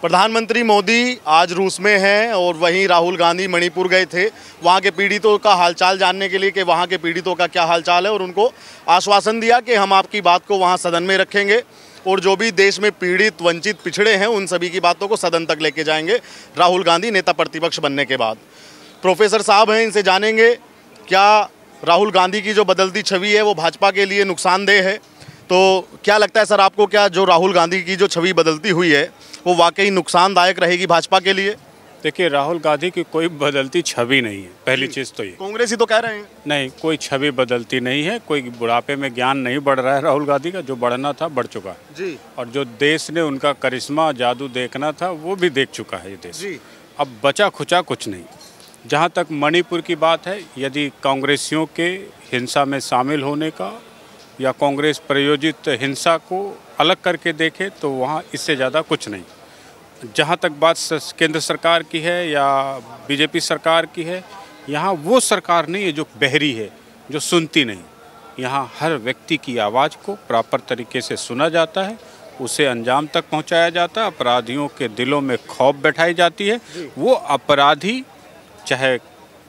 प्रधानमंत्री मोदी आज रूस में हैं और वहीं राहुल गांधी मणिपुर गए थे वहां के पीड़ितों का हालचाल जानने के लिए कि वहां के पीड़ितों का क्या हालचाल है, और उनको आश्वासन दिया कि हम आपकी बात को वहां सदन में रखेंगे और जो भी देश में पीड़ित, वंचित, पिछड़े हैं उन सभी की बातों को सदन तक लेके जाएंगे राहुल गांधी नेता प्रतिपक्ष बनने के बाद। प्रोफेसर साहब हैं, इनसे जानेंगे क्या राहुल गांधी की जो बदलती छवि है वो भाजपा के लिए नुकसानदेह है। तो क्या लगता है सर आपको, क्या जो राहुल गांधी की जो छवि बदलती हुई है वो वाकई नुकसानदायक रहेगी भाजपा के लिए? देखिए, राहुल गांधी की कोई बदलती छवि नहीं है, पहली चीज़ तो ये। कांग्रेस ही तो कह रहे हैं। नहीं, कोई छवि बदलती नहीं है। कोई बुढ़ापे में ज्ञान नहीं बढ़ रहा है राहुल गांधी का, जो बढ़ना था बढ़ चुका है जी। और जो देश ने उनका करिश्मा जादू देखना था वो भी देख चुका है ये देश जी। अब बचा खुचा कुछ नहीं। जहाँ तक मणिपुर की बात है, यदि कांग्रेसियों के हिंसा में शामिल होने का या कांग्रेस प्रायोजित हिंसा को अलग करके देखे तो वहाँ इससे ज़्यादा कुछ नहीं। जहाँ तक बात केंद्र सरकार की है या बीजेपी सरकार की है, यहाँ वो सरकार नहीं है जो बहरी है, जो सुनती नहीं। यहाँ हर व्यक्ति की आवाज़ को प्रॉपर तरीके से सुना जाता है, उसे अंजाम तक पहुँचाया जाता है। अपराधियों के दिलों में खौफ बैठाई जाती है। वो अपराधी चाहे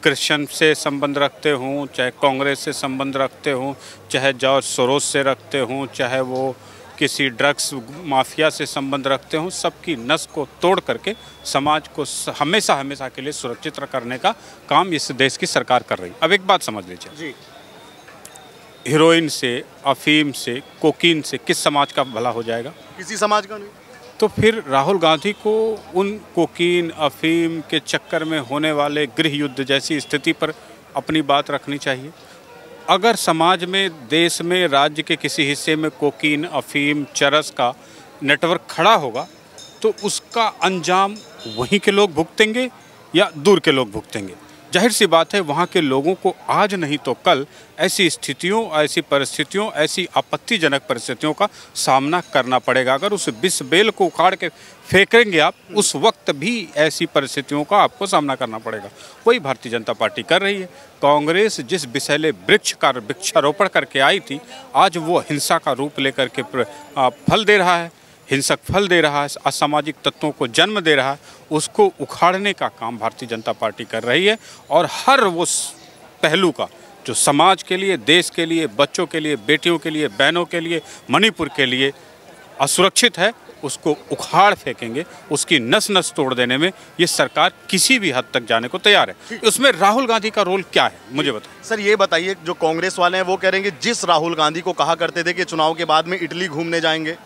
क्रिश्चियन से संबंध रखते हों, चाहे कांग्रेस से संबंध रखते हों, चाहे जॉर्ज सोरोस से रखते हों, चाहे वो किसी ड्रग्स माफिया से संबंध रखते हों, सबकी नस को तोड़ करके समाज को हमेशा हमेशा के लिए सुरक्षित करने का काम इस देश की सरकार कर रही है। अब एक बात समझ लीजिए जी, हीरोइन से, अफीम से, कोकीन से किस समाज का भला हो जाएगा? किसी समाज का नहीं। तो फिर राहुल गांधी को उन कोकीन, अफीम के चक्कर में होने वाले गृह युद्ध जैसी स्थिति पर अपनी बात रखनी चाहिए। अगर समाज में, देश में, राज्य के किसी हिस्से में कोकीन, अफीम, चरस का नेटवर्क खड़ा होगा तो उसका अंजाम वहीं के लोग भुगतेंगे या दूर के लोग भुगतेंगे। जाहिर सी बात है, वहाँ के लोगों को आज नहीं तो कल ऐसी स्थितियों, ऐसी परिस्थितियों, ऐसी आपत्तिजनक परिस्थितियों का सामना करना पड़ेगा। अगर उस विष बेल को उखाड़ के फेंकेंगे आप, उस वक्त भी ऐसी परिस्थितियों का आपको सामना करना पड़ेगा। वही भारतीय जनता पार्टी कर रही है। कांग्रेस जिस विषैले वृक्ष का वृक्षारोपण करके आई थी, आज वो हिंसा का रूप लेकर के फल दे रहा है, हिंसक फल दे रहा है, असामाजिक तत्वों को जन्म दे रहा है। उसको उखाड़ने का काम भारतीय जनता पार्टी कर रही है और हर वो पहलू का जो समाज के लिए, देश के लिए, बच्चों के लिए, बेटियों के लिए, बहनों के लिए, मणिपुर के लिए असुरक्षित है, उसको उखाड़ फेंकेंगे। उसकी नस नस तोड़ देने में ये सरकार किसी भी हद तक जाने को तैयार है। उसमें राहुल गांधी का रोल क्या है, मुझे बताइए। सर ये बताइए, जो कांग्रेस वाले हैं वो कह रहे हैं कि जिस राहुल गांधी को कहा करते थे कि चुनाव के बाद में इटली घूमने जाएंगे,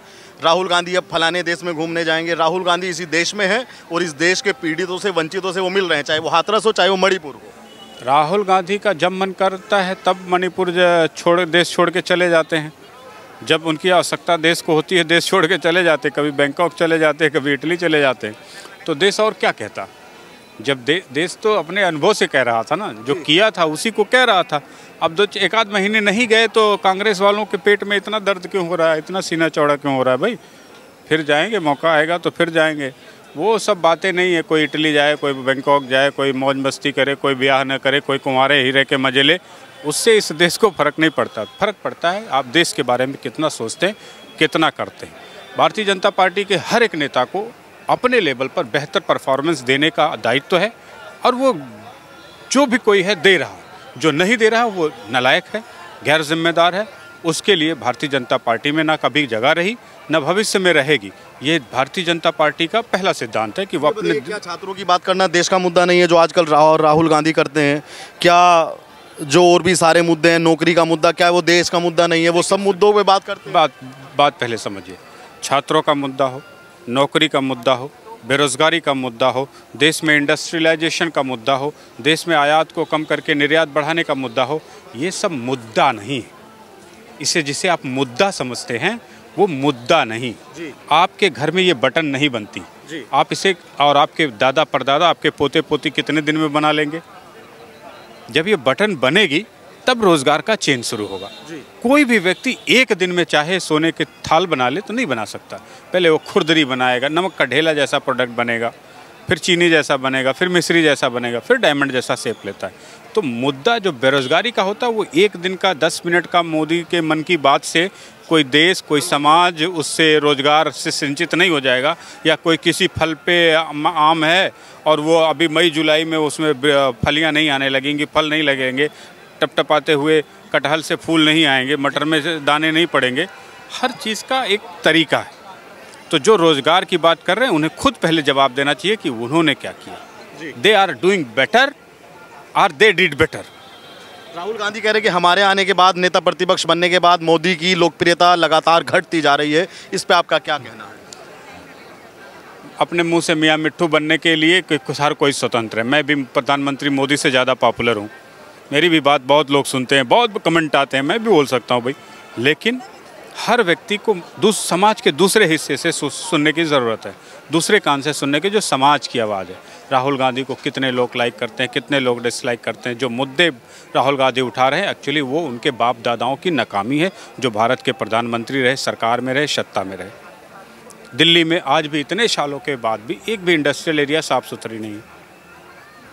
राहुल गांधी अब फलाने देश में घूमने जाएंगे, राहुल गांधी इसी देश में है और इस देश के पीड़ितों से, वंचितों से वो मिल रहे हैं, चाहे वो हाथरस हो, चाहे वो मणिपुर हो। राहुल गांधी का जब मन करता है तब मणिपुर देश छोड़ के चले जाते हैं। जब उनकी आवश्यकता देश को होती है, देश छोड़ के चले जाते, कभी बैंकॉक चले जाते, कभी इटली चले जाते। तो देश और क्या कहता? जब देश तो अपने अनुभव से कह रहा था ना, जो किया था उसी को कह रहा था। अब एक आध महीने नहीं गए तो कांग्रेस वालों के पेट में इतना दर्द क्यों हो रहा है, इतना सीना चौड़ा क्यों हो रहा है? भाई फिर जाएंगे, मौका आएगा तो फिर जाएंगे। वो सब बातें नहीं है, कोई इटली जाए, कोई बैंकॉक जाए, कोई मौज मस्ती करे, कोई ब्याह न करे, कोई कुंवारे ही रह के मजे ले, उससे इस देश को फ़र्क नहीं पड़ता। फ़र्क पड़ता है आप देश के बारे में कितना सोचते हैं, कितना करते हैं। भारतीय जनता पार्टी के हर एक नेता को अपने लेवल पर बेहतर परफॉर्मेंस देने का दायित्व है और वो जो भी कोई है दे रहा है। जो नहीं दे रहा वो नालायक है, गैर जिम्मेदार है। उसके लिए भारतीय जनता पार्टी में ना कभी जगह रही, न भविष्य में रहेगी। ये भारतीय जनता पार्टी का पहला सिद्धांत है कि वो अपने। क्या छात्रों की बात करना देश का मुद्दा नहीं है जो आजकल राहुल गांधी करते हैं? क्या जो और भी सारे मुद्दे हैं, नौकरी का मुद्दा, क्या वो देश का मुद्दा नहीं है? वो सब मुद्दों पे बात करते हैं। बात पहले समझिए। छात्रों का मुद्दा हो, नौकरी का मुद्दा हो, बेरोजगारी का मुद्दा हो, देश में इंडस्ट्रियलाइजेशन का मुद्दा हो, देश में आयात को कम करके निर्यात बढ़ाने का मुद्दा हो, ये सब मुद्दा नहीं है। इसे जिसे आप मुद्दा समझते हैं वो मुद्दा नहीं। आपके घर में ये बटन नहीं बनती। आप इसे, और आपके दादा परदादा, आपके पोते पोती कितने दिन में बना लेंगे? जब ये बटन बनेगी तब रोजगार का चेन शुरू होगा। कोई भी व्यक्ति एक दिन में चाहे सोने के थाल बना ले तो नहीं बना सकता। पहले वो खुरदरी बनाएगा, नमक का ढेला जैसा प्रोडक्ट बनेगा, फिर चीनी जैसा बनेगा, फिर मिश्री जैसा बनेगा, फिर डायमंड जैसा शेप लेता है। तो मुद्दा जो बेरोजगारी का होता है वो एक दिन का 10 मिनट का मोदी के मन की बात से कोई देश कोई समाज उससे रोजगार से सिंचित नहीं हो जाएगा। या कोई किसी फल पे आम है और वो अभी मई जुलाई में उसमें फलियां नहीं आने लगेंगी, फल नहीं लगेंगे, टपटपाते हुए कटहल से फूल नहीं आएंगे, मटर में से दाने नहीं पड़ेंगे। हर चीज़ का एक तरीका है। तो जो रोज़गार की बात कर रहे हैं उन्हें खुद पहले जवाब देना चाहिए कि उन्होंने क्या किया। दे आर डूइंग बेटर और they did better. Rahul Gandhi कह रहे हैं कि हमारे आने के बाद, नेता प्रतिपक्ष बनने के बाद मोदी की लोकप्रियता लगातार घटती जा रही है। इस पे आपका क्या कहना है? अपने मुंह से मियाँ मिट्ठू बनने के लिए हर कोई स्वतंत्र है। मैं भी प्रधानमंत्री मोदी से ज़्यादा पॉपुलर हूँ, मेरी भी बात बहुत लोग सुनते हैं, बहुत कमेंट आते हैं, मैं भी बोल सकता हूँ भाई। लेकिन हर व्यक्ति को समाज के दूसरे हिस्से से सुनने की ज़रूरत है, दूसरे कान से सुनने की, जो समाज की आवाज़ है। राहुल गांधी को कितने लोग लाइक करते हैं, कितने लोग डिसलाइक करते हैं। जो मुद्दे राहुल गांधी उठा रहे हैं एक्चुअली वो उनके बाप दादाओं की नाकामी है, जो भारत के प्रधानमंत्री रहे, सरकार में रहे, सत्ता में रहे। दिल्ली में आज भी इतने सालों के बाद भी एक भी इंडस्ट्रियल एरिया साफ़ सुथरी नहीं है।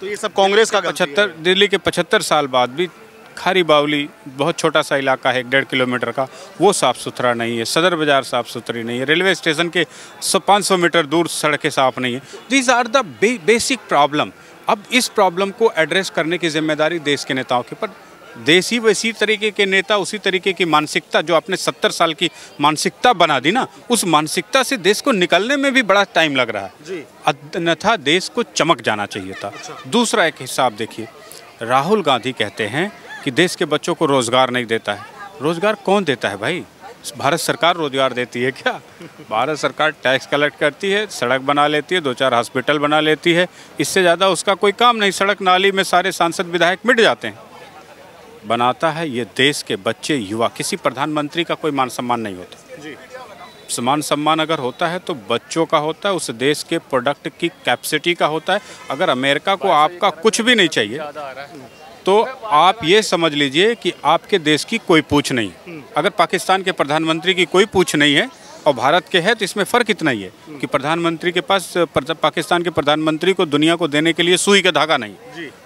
तो ये सब कांग्रेस का 75 दिल्ली के 75 साल बाद भी खारी बावली बहुत छोटा सा इलाका है 1.5 किलोमीटर का, वो साफ़ सुथरा नहीं है। सदर बाज़ार साफ़ सुथरी नहीं है। रेलवे स्टेशन के 500 मीटर दूर सड़कें साफ़ नहीं है। These are the basic problem. अब इस प्रॉब्लम को एड्रेस करने की जिम्मेदारी देश के नेताओं के पर। देश ही वैसी तरीके के नेता, उसी तरीके की मानसिकता जो आपने 70 साल की मानसिकता बना दी ना, उस मानसिकता से देश को निकलने में भी बड़ा टाइम लग रहा है। अन्यथा देश को चमक जाना चाहिए था। दूसरा एक हिसाब देखिए, राहुल गांधी कहते हैं कि देश के बच्चों को रोज़गार नहीं देता है। रोज़गार कौन देता है भाई? भारत सरकार रोज़गार देती है क्या? भारत सरकार टैक्स कलेक्ट करती है, सड़क बना लेती है, 2-4 हॉस्पिटल बना लेती है, इससे ज़्यादा उसका कोई काम नहीं। सड़क नाली में सारे सांसद विधायक मिट जाते हैं। बनाता है ये देश के बच्चे, युवा। किसी प्रधानमंत्री का कोई मान सम्मान नहीं होता। मान सम्मान अगर होता है तो बच्चों का होता है, उस देश के प्रोडक्ट की कैपेसिटी का होता है। अगर अमेरिका को आपका कुछ भी नहीं चाहिए तो आप ये समझ लीजिए कि आपके देश की कोई पूछ नहीं। अगर पाकिस्तान के प्रधानमंत्री की कोई पूछ नहीं है और भारत के है तो इसमें फ़र्क इतना ही है कि प्रधानमंत्री के पास, पाकिस्तान के प्रधानमंत्री को दुनिया को देने के लिए सुई का धागा नहीं,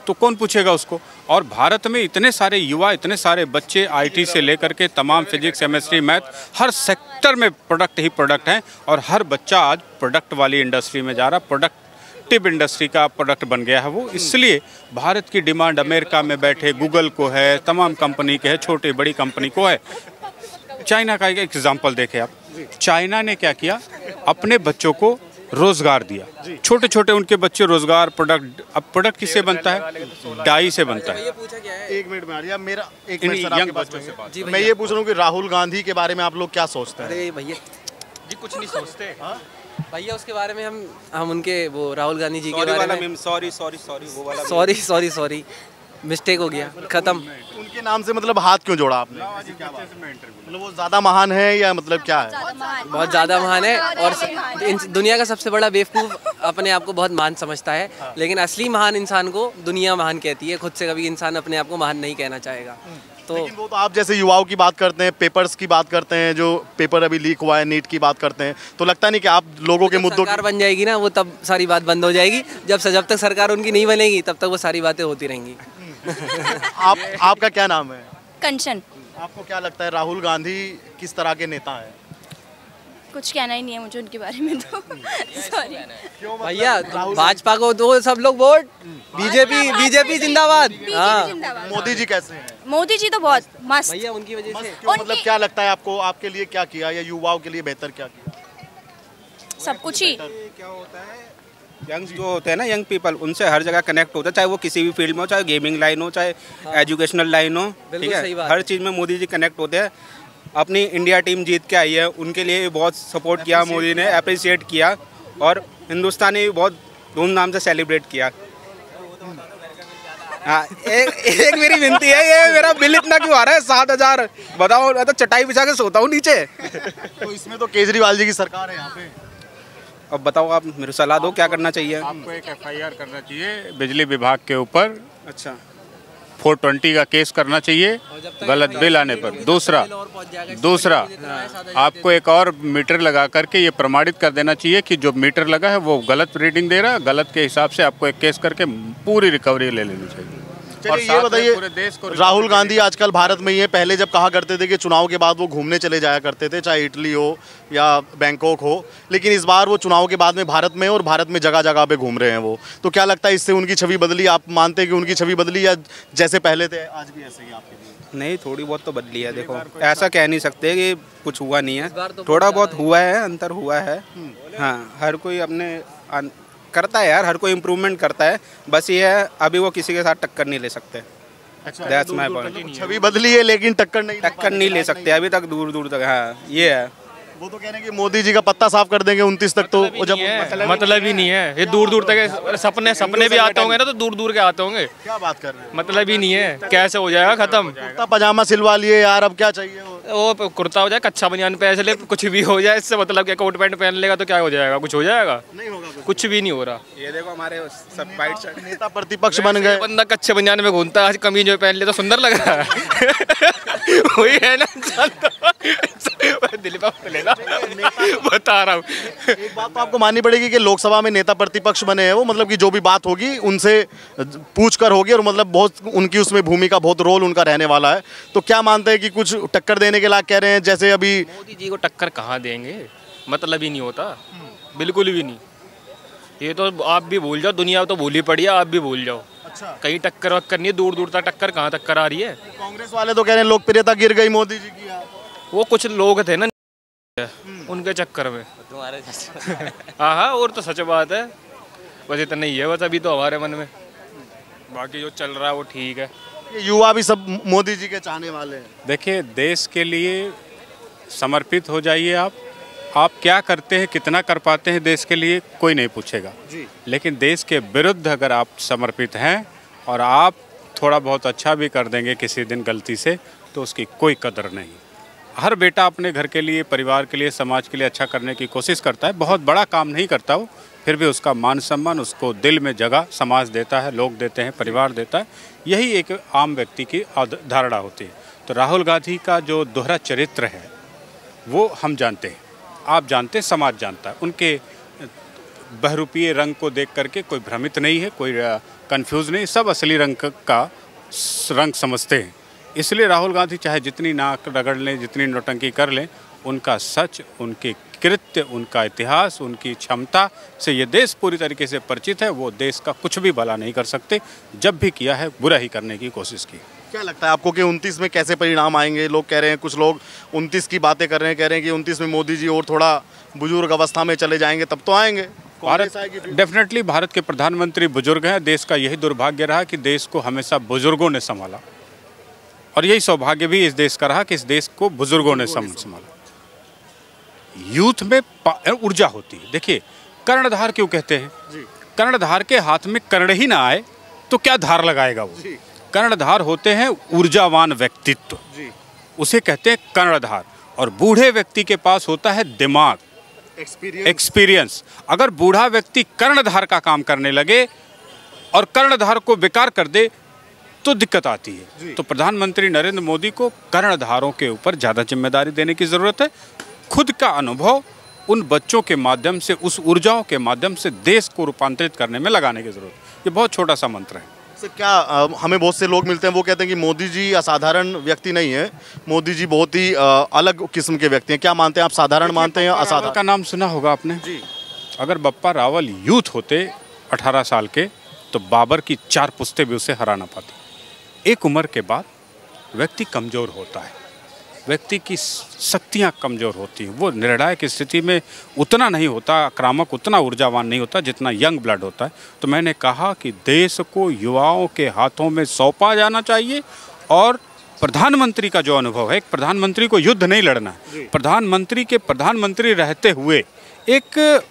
तो कौन पूछेगा उसको। और भारत में इतने सारे युवा, इतने सारे बच्चे, आईटी से लेकर के तमाम फिजिक्स, केमिस्ट्री, मैथ, हर सेक्टर में प्रोडक्ट ही प्रोडक्ट हैं। और हर बच्चा आज प्रोडक्ट वाली इंडस्ट्री में जा रहा, प्रोडक्टिव इंडस्ट्री का प्रोडक्ट बन गया है वो। इसलिए भारत की डिमांड अमेरिका में बैठे गूगल को है, तमाम कंपनी के है, छोटी बड़ी कंपनी को है। चाइना का एक एग्जाम्पल देखें आप। चाइना ने क्या किया, अपने बच्चों को रोजगार दिया, छोटे छोटे उनके बच्चे रोजगार। प्रोडक्ट, अब प्रोडक्ट किससे बनता है? डाई से बनता है। एक मिनट में मेरा एक मिनट सर आपके पास में। मैं ये पूछ रहा हूँ कि राहुल गांधी के बारे में आप लोग क्या सोचते हैं? अरे भैया जी कुछ नहीं सोचते भैया, उसके बारे में हम उनके वो राहुल गांधी जी के बारे में सॉरी मिस्टेक हो गया, खत्म। उनके नाम से मतलब हाथ क्यों जोड़ा आपने? मतलब वो ज्यादा महान है या मतलब क्या है? बहुत ज़्यादा महान है और दुनिया का सबसे बड़ा बेवकूफ़ अपने आप को बहुत महान समझता है, लेकिन असली महान इंसान को दुनिया महान कहती है। खुद से कभी इंसान अपने आप को महान नहीं कहना चाहेगा। तो लेकिन वो तो आप जैसे युवाओं की बात करते हैं, पेपर्स की बात करते हैं, जो पेपर अभी लीक हुआ है नीट की बात करते हैं, तो लगता नहीं कि आप लोगों के मुद्दों सरकार बन जाएगी ना, वो तब सारी बात बंद हो जाएगी। जब तक सरकार उनकी नहीं बनेगी तब तक वो सारी बातें होती रहेंगी। आपका क्या नाम है? कंचन। आपको क्या लगता है राहुल गांधी किस तरह के नेता हैं? कुछ कहना ही नहीं है मुझे उनके बारे में तो सॉरी भैया। भाजपा को तो सब लोग वोट, बीजेपी जिंदाबाद। मोदी जी कैसे हैं? मोदी जी तो बहुत मस्त भैया, उनकी वजह से क्यों, मतलब क्या लगता है आपको, आपके लिए क्या किया या युवाओं के लिए बेहतर क्या किया? सब कुछ ही। क्या होता है, यंग्स जो होते हैं ना, यंग पीपल, उनसे हर जगह कनेक्ट होता है, चाहे वो किसी भी फील्ड में हो, चाहे गेमिंग लाइन हो, चाहे एजुकेशनल लाइन हो, ठीक है, हर चीज़ में मोदी जी कनेक्ट होते हैं। अपनी इंडिया टीम जीत के आई है, उनके लिए बहुत सपोर्ट किया मोदी ने, अप्रिशिएट किया, और हिंदुस्तान ने भी बहुत धूमधाम से सेलिब्रेट किया। हाँ, एक मेरी विनती है, ये मेरा बिल इतना क्यों आ रहा है 7,000? बताओ, मैं तो चटाई बिछा के सोता हूँ नीचे। तो इसमें तो केजरीवाल जी की सरकार है यहाँ पे। अब बताओ, आप मेरे सलाह दो, क्या करना चाहिए? आपको एक FIR करना चाहिए बिजली विभाग के ऊपर। अच्छा, 420 का केस करना चाहिए गलत बिल आने पर। दूसरा आपको एक और मीटर लगा करके ये प्रमाणित कर देना चाहिए कि जो मीटर लगा है वो गलत रीडिंग दे रहा है, गलत के हिसाब से आपको एक केस करके पूरी रिकवरी ले लेनी चाहिए। चलिए ये बताइए, पूरे देश को राहुल गांधी आजकल भारत में ही है। पहले जब कहा करते थे कि चुनाव के बाद वो घूमने चले जाया करते थे, चाहे इटली हो या बैंकॉक हो, लेकिन इस बार वो चुनाव के बाद में भारत में और भारत में जगह जगह पे घूम रहे हैं वो। तो क्या लगता है इससे उनकी छवि बदली? आप मानते हैं कि उनकी छवि बदली, या जैसे पहले थे आज भी ऐसे ही आपके लिए? नहीं, थोड़ी बहुत तो बदली है। देखो, ऐसा कह नहीं सकते कि कुछ हुआ नहीं है, थोड़ा बहुत हुआ है, अंतर हुआ है। हाँ, हर कोई अपने करता है यार, हर कोई इम्प्रूवमेंट करता है। बस ये है, अभी वो किसी के साथ टक्कर नहीं ले सकते। That's my point। छवि बदली है लेकिन टक्कर नहीं ले सकते अभी तक, दूर दूर तक। हाँ, ये है। वो तो कह रहे हैं कि मोदी जी का पत्ता साफ कर देंगे 29 तक, तो वो जब मतलब ही नहीं है। ये दूर दूर तक सपने भी आते होंगे ना, तो दूर दूर के आते होंगे। क्या बात कर रहे हैं? मतलब ही नहीं है, कैसे हो जाएगा खत्म। कुर्ता पजामा सिलवा लिए यार, अब क्या चाहिए? वो कुर्ता हो जाए, कच्चा बनियान पे ऐसे ले, कुछ भी हो जाए, इससे मतलब क्या, कोट पैंट पहन लेगा तो क्या हो जाएगा? कुछ हो जाएगा? नहीं होगा कुछ भी नहीं हो रहा। ये देखो, हमारे सब नेता प्रतिपक्ष बन गए। बंदा कच्चे बनियान में घूमता है, आज कमीज जो पहन ले तो सुंदर लग रहा है। वही है ना, दिल पे लेना बता रहा हूँ। एक बात तो आपको माननी पड़ेगी कि लोकसभा में नेता प्रतिपक्ष बने हैं वो, मतलब कि जो भी बात होगी उनसे पूछ कर होगी, और मतलब बहुत उनकी उसमें भूमिका, बहुत रोल उनका रहने वाला है। तो क्या मानते हैं कि कुछ टक्कर देने के लायक कह रहे हैं? जैसे अभी मोदी जी को टक्कर कहाँ देंगे, मतलब ही नहीं होता, बिल्कुल भी नहीं। ये तो आप भी भूल जाओ, दुनिया तो भूल ही पड़ी है, आप भी भूल जाओ। अच्छा, कहीं टक्कर वक्कर नहीं है, दूर दूर तक टक्कर, कहाँ टक्कर आ रही है? कांग्रेस वाले तो कह रहे हैं लोकप्रियता गिर गई मोदी जी की यार। वो कुछ लोग थे ना उनके चक्कर में। हाँ हाँ, और तो सच बात है, बस इतना ही है बस अभी तो हमारे मन में। बाकी जो चल रहा है वो ठीक है। ये युवा भी सब मोदी जी के चाहने वाले हैं। देखिए, देश के लिए समर्पित हो जाइए आप क्या करते हैं, कितना कर पाते हैं देश के लिए, कोई नहीं पूछेगा जी। लेकिन देश के विरुद्ध अगर आप समर्पित हैं और आप थोड़ा बहुत अच्छा भी कर देंगे किसी दिन गलती से, तो उसकी कोई कदर नहीं। हर बेटा अपने घर के लिए, परिवार के लिए, समाज के लिए अच्छा करने की कोशिश करता है। बहुत बड़ा काम नहीं करता वो, फिर भी उसका मान सम्मान, उसको दिल में जगह समाज देता है, लोग देते हैं, परिवार देता है। यही एक आम व्यक्ति की धारणा होती है। तो राहुल गांधी का जो दोहरा चरित्र है वो हम जानते हैं, आप जानते हैं, समाज जानता है। उनके बहरूपीय रंग को देख करके कोई भ्रमित नहीं है, कोई कंफ्यूज नहीं, सब असली रंग का रंग समझते हैं। इसलिए राहुल गांधी चाहे जितनी नाक रगड़ लें, जितनी नौटंकी कर लें, उनका सच, उनके कृत्य, उनका इतिहास, उनकी क्षमता से ये देश पूरी तरीके से परिचित है। वो देश का कुछ भी भला नहीं कर सकते, जब भी किया है बुरा ही करने की कोशिश की। क्या लगता है आपको कि 29 में कैसे परिणाम आएंगे? लोग कह रहे हैं, कुछ लोग 29 की बातें कर रहे हैं, कह रहे हैं कि 29 में मोदी जी और थोड़ा बुजुर्ग अवस्था में चले जाएंगे तब तो आएंगे। भारत डेफिनेटली, भारत के प्रधानमंत्री बुजुर्ग हैं। देश का यही दुर्भाग्य रहा कि देश को हमेशा बुजुर्गों ने संभाला, और यही सौभाग्य भी इस देश का रहा कि इस देश को बुजुर्गों ने संभाला। यूथ में ऊर्जा होती है। देखिए, कर्णधार क्यों कहते हैं? कर्णधार के हाथ में कर्ण ही ना आए तो क्या धार लगाएगा वो? कर्णधार होते हैं ऊर्जावान व्यक्तित्व, उसे कहते हैं कर्णधार। और बूढ़े व्यक्ति के पास होता है दिमाग, एक्सपीरियंस। अगर बूढ़ा व्यक्ति कर्णधार का काम करने लगे और कर्णधार को बेकार कर दे तो दिक्कत आती है। तो प्रधानमंत्री नरेंद्र मोदी को कर्णधारों के ऊपर ज़्यादा जिम्मेदारी देने की ज़रूरत है। खुद का अनुभव उन बच्चों के माध्यम से, उस ऊर्जाओं के माध्यम से देश को रूपांतरित करने में लगाने की ज़रूरत है। ये बहुत छोटा सा मंत्र है। क्या हमें बहुत से लोग मिलते हैं, वो कहते हैं कि मोदी जी असाधारण व्यक्ति नहीं है, मोदी जी बहुत ही अलग किस्म के व्यक्ति हैं। क्या मानते हैं आप, साधारण मानते हैं या असाधारण? का नाम सुना होगा आपने जी। अगर बप्पा रावल यूथ होते 18 साल के, तो बाबर की 4 पुश्तें भी उसे हरा ना पाती। एक उम्र के बाद व्यक्ति कमज़ोर होता है, व्यक्ति की शक्तियाँ कमज़ोर होती हैं, वो निर्णायक स्थिति में उतना नहीं होता, आक्रामक, उतना ऊर्जावान नहीं होता जितना यंग ब्लड होता है। तो मैंने कहा कि देश को युवाओं के हाथों में सौंपा जाना चाहिए। और प्रधानमंत्री का जो अनुभव है, एक प्रधानमंत्री को युद्ध नहीं लड़ना है, प्रधानमंत्री के प्रधानमंत्री रहते हुए एक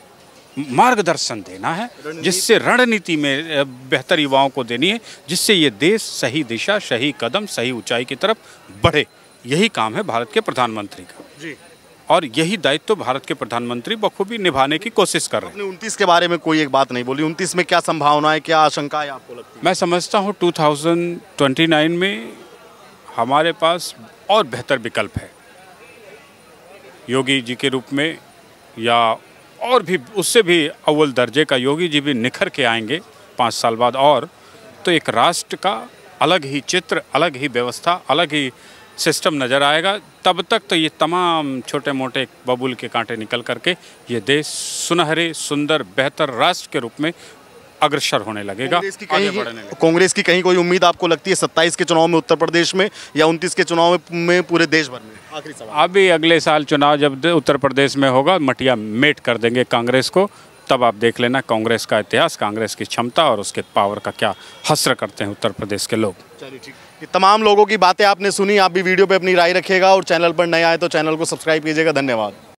मार्गदर्शन देना है, जिससे रणनीति में बेहतर युवाओं को देनी है, जिससे ये देश सही दिशा, सही कदम, सही ऊंचाई की तरफ बढ़े। यही काम है भारत के प्रधानमंत्री का जी। और यही दायित्व भारत के प्रधानमंत्री बखूबी निभाने की कोशिश कर रहे हैं। 29 के बारे में कोई एक बात नहीं बोली, 29 में क्या संभावना है, क्या आशंका है आपको लगती है? मैं समझता हूँ 2029 में हमारे पास और बेहतर विकल्प है। योगी जी के रूप में, या और भी उससे भी अव्वल दर्जे का योगी जी भी निखर के आएंगे 5 साल बाद, और तो एक राष्ट्र का अलग ही चित्र, अलग ही व्यवस्था, अलग ही सिस्टम नज़र आएगा। तब तक तो ये तमाम छोटे मोटे बबूल के कांटे निकल करके ये देश सुनहरे, सुंदर, बेहतर राष्ट्र के रूप में अग्रसर होने लगेगा, आगे बढ़ने लगेगा। कांग्रेस की कहीं कोई उम्मीद आपको लगती है 27 के चुनाव में उत्तर प्रदेश में या 29 के चुनाव में पूरे देश भर में? आखिरी सवाल। अभी अगले साल चुनाव जब उत्तर प्रदेश में होगा, मटिया मेट कर देंगे कांग्रेस को, तब आप देख लेना कांग्रेस का इतिहास, कांग्रेस की क्षमता और उसके पावर का क्या हस्र करते हैं उत्तर प्रदेश के लोग। चलिए ठीक। ये तमाम लोगों की बातें आपने सुनी। आप भी वीडियो पे अपनी राय रखिएगा और चैनल पर नए आए तो चैनल को सब्सक्राइब कीजिएगा। धन्यवाद।